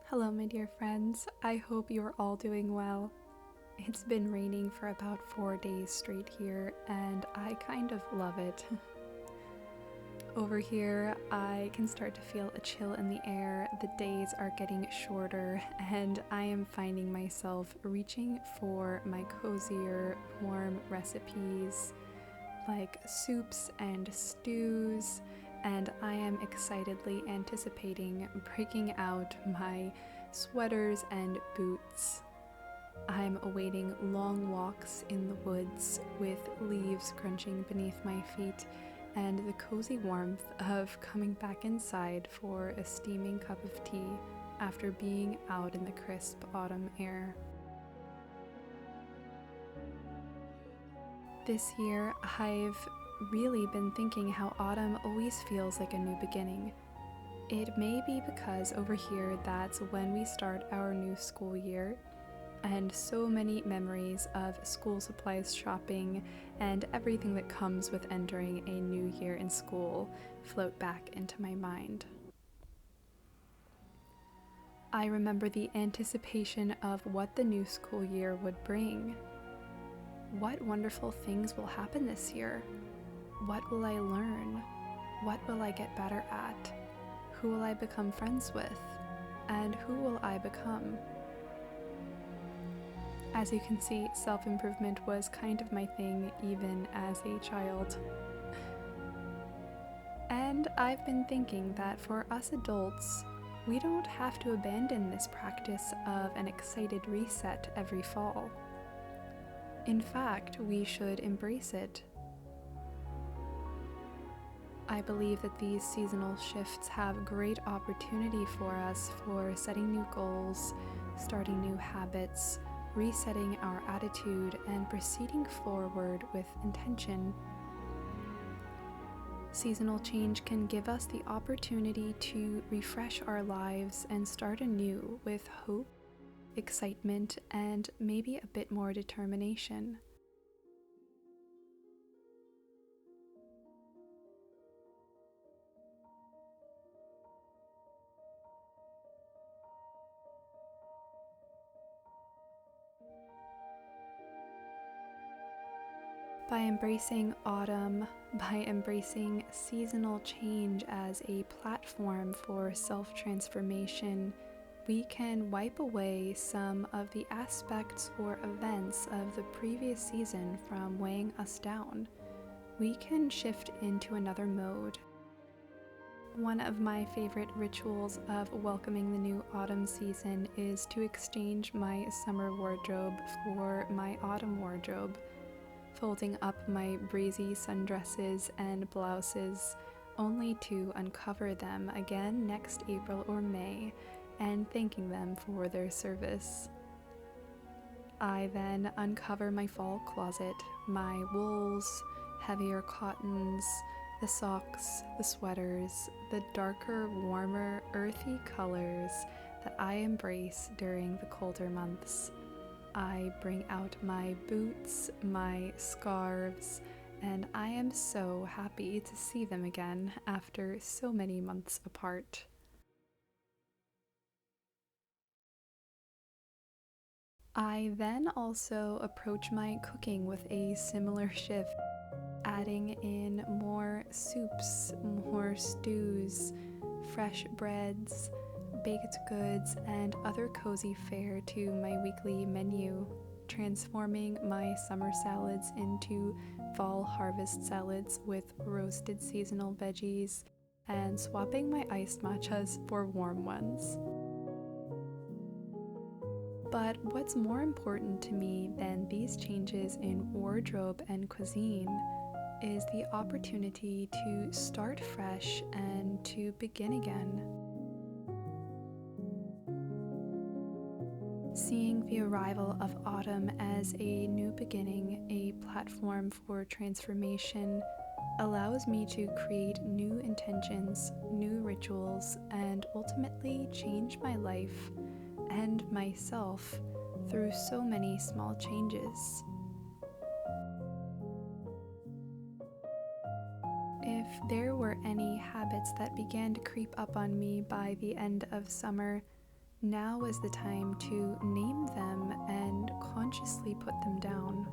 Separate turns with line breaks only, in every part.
Hello, my dear friends. I hope you're all doing well. It's been raining for about 4 days straight here, and I kind of love it. Over here, I can start to feel a chill in the air. The days are getting shorter, and I am finding myself reaching for my cozier, warm recipes like soups and stews, and I am excitedly anticipating breaking out my sweaters and boots. I'm awaiting long walks in the woods with leaves crunching beneath my feet and the cozy warmth of coming back inside for a steaming cup of tea after being out in the crisp autumn air. This year, I've really been thinking how autumn always feels like a new beginning. It may be because over here that's when we start our new school year, and so many memories of school supplies shopping and everything that comes with entering a new year in school float back into my mind. I remember the anticipation of what the new school year would bring. What wonderful things will happen this year? What will I learn? What will I get better at? Who will I become friends with? And who will I become? As you can see, self-improvement was kind of my thing even as a child. And I've been thinking that for us adults, we don't have to abandon this practice of an excited reset every fall. In fact, we should embrace it. I believe that these seasonal shifts have great opportunity for us for setting new goals, starting new habits, resetting our attitude, and proceeding forward with intention. Seasonal change can give us the opportunity to refresh our lives and start anew with hope, excitement, and maybe a bit more determination. By embracing autumn, by embracing seasonal change as a platform for self-transformation, we can wipe away some of the aspects or events of the previous season from weighing us down. We can shift into another mode. One of my favorite rituals of welcoming the new autumn season is to exchange my summer wardrobe for my autumn wardrobe, folding up my breezy sundresses and blouses, only to uncover them again next April or May and thanking them for their service. I then uncover my fall closet, my wools, heavier cottons, the socks, the sweaters, the darker, warmer, earthy colors that I embrace during the colder months. I bring out my boots, my scarves, and I am so happy to see them again after so many months apart. I then also approach my cooking with a similar shift, adding in more soups, more stews, fresh breads, baked goods, and other cozy fare to my weekly menu, transforming my summer salads into fall harvest salads with roasted seasonal veggies, and swapping my iced matchas for warm ones. But what's more important to me than these changes in wardrobe and cuisine is the opportunity to start fresh and to begin again. Seeing the arrival of autumn as a new beginning, a platform for transformation, allows me to create new intentions, new rituals, and ultimately change my life and myself through so many small changes. If there were any habits that began to creep up on me by the end of summer, Now is the time to name them and consciously put them down.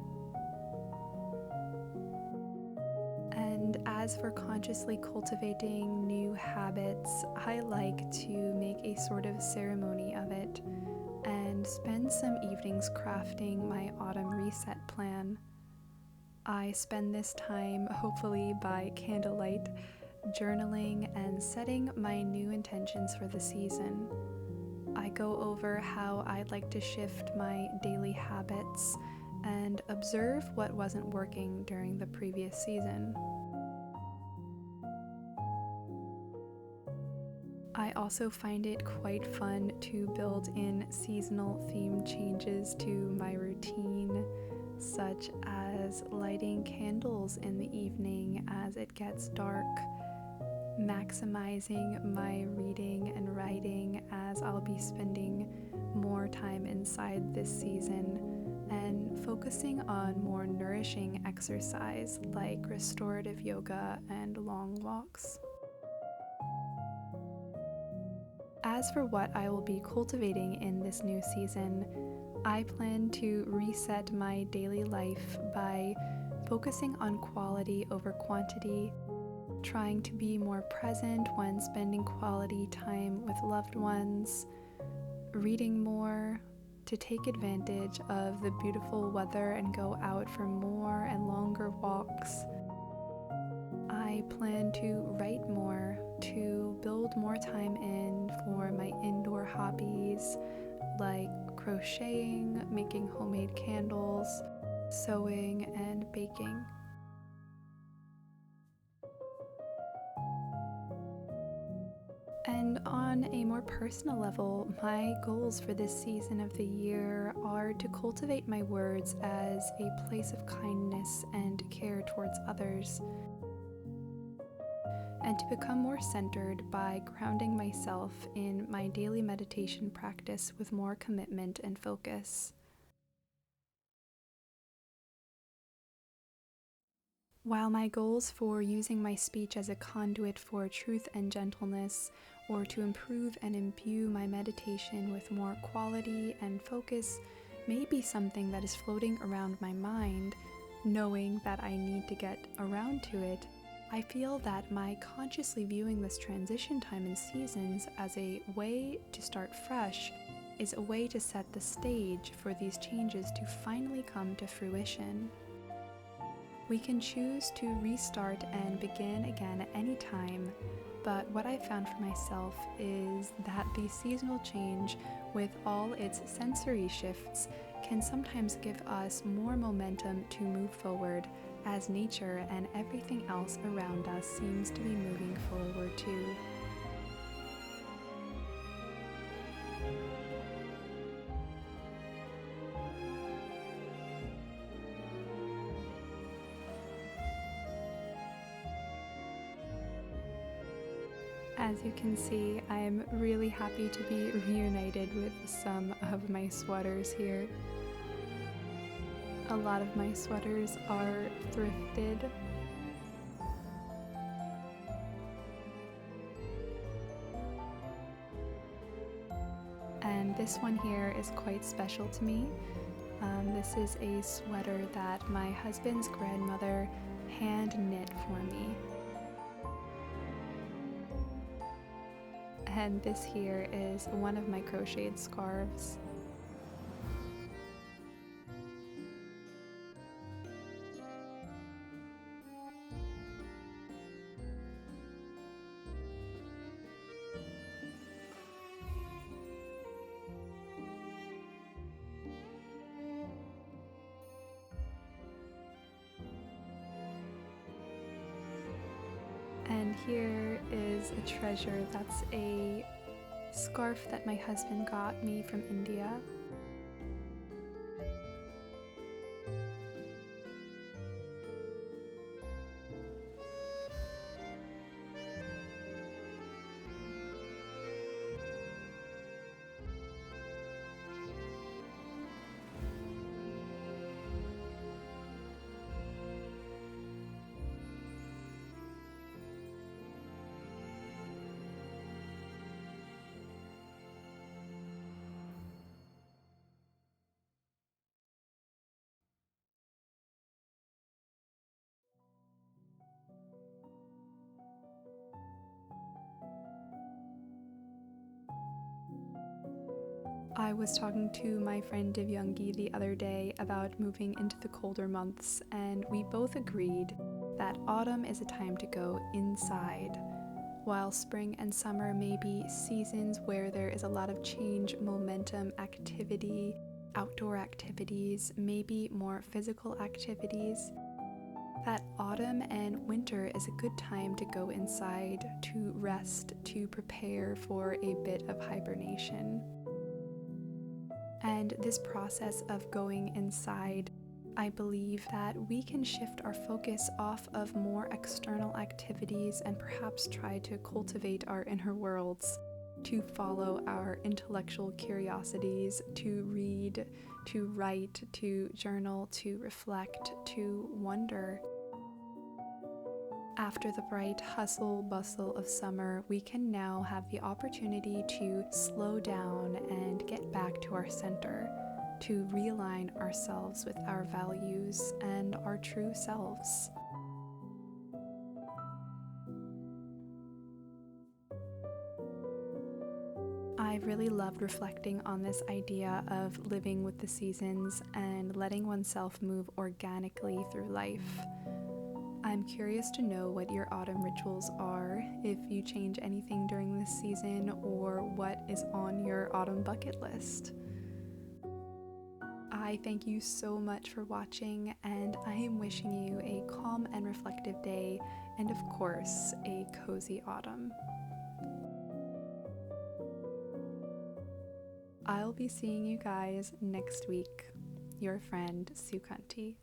And as for consciously cultivating new habits, I like to make a sort of ceremony of it and spend some evenings crafting my autumn reset plan. I spend this time, hopefully by candlelight, journaling and setting my new intentions for the season. I go over how I'd like to shift my daily habits and observe what wasn't working during the previous season. I also find it quite fun to build in seasonal theme changes to my routine, such as lighting candles in the evening as it gets dark, maximizing my reading and writing as I'll be spending more time inside this season, and focusing on more nourishing exercise like restorative yoga and long walks. As for what I will be cultivating in this new season, I plan to reset my daily life by focusing on quality over quantity, trying to be more present when spending quality time with loved ones, reading more, to take advantage of the beautiful weather and go out for more and longer walks. I plan to write more, to build more time in for my indoor hobbies like crocheting, making homemade candles, sewing, and baking. And on a more personal level, my goals for this season of the year are to cultivate my words as a place of kindness and care towards others, and to become more centered by grounding myself in my daily meditation practice with more commitment and focus. While my goals for using my speech as a conduit for truth and gentleness, or to improve and imbue my meditation with more quality and focus, may be something that is floating around my mind, knowing that I need to get around to it, I feel that my consciously viewing this transition time and seasons as a way to start fresh is a way to set the stage for these changes to finally come to fruition. We can choose to restart and begin again at any time, but what I found for myself is that the seasonal change, with all its sensory shifts, can sometimes give us more momentum to move forward, as nature and everything else around us seems to be moving forward too. As you can see, I'm really happy to be reunited with some of my sweaters here. A lot of my sweaters are thrifted. And this one here is quite special to me. This is a sweater that my husband's grandmother hand knit for me. And this here is one of my crocheted scarves. And here is a treasure. That's a scarf that my husband got me from India. I was talking to my friend Divyangi the other day about moving into the colder months, and we both agreed that autumn is a time to go inside, while spring and summer may be seasons where there is a lot of change, momentum, activity, outdoor activities, maybe more physical activities. That autumn and winter is a good time to go inside, to rest, to prepare for a bit of hibernation. And this process of going inside, I believe that we can shift our focus off of more external activities and perhaps try to cultivate our inner worlds, to follow our intellectual curiosities, to read, to write, to journal, to reflect, to wonder. After the bright hustle bustle of summer, we can now have the opportunity to slow down and get back to our center, to realign ourselves with our values and our true selves. I really loved reflecting on this idea of living with the seasons and letting oneself move organically through life. I'm curious to know what your autumn rituals are, if you change anything during this season, or what is on your autumn bucket list. I thank you so much for watching, and I am wishing you a calm and reflective day, and of course, a cozy autumn. I'll be seeing you guys next week. Your friend, Sukanti.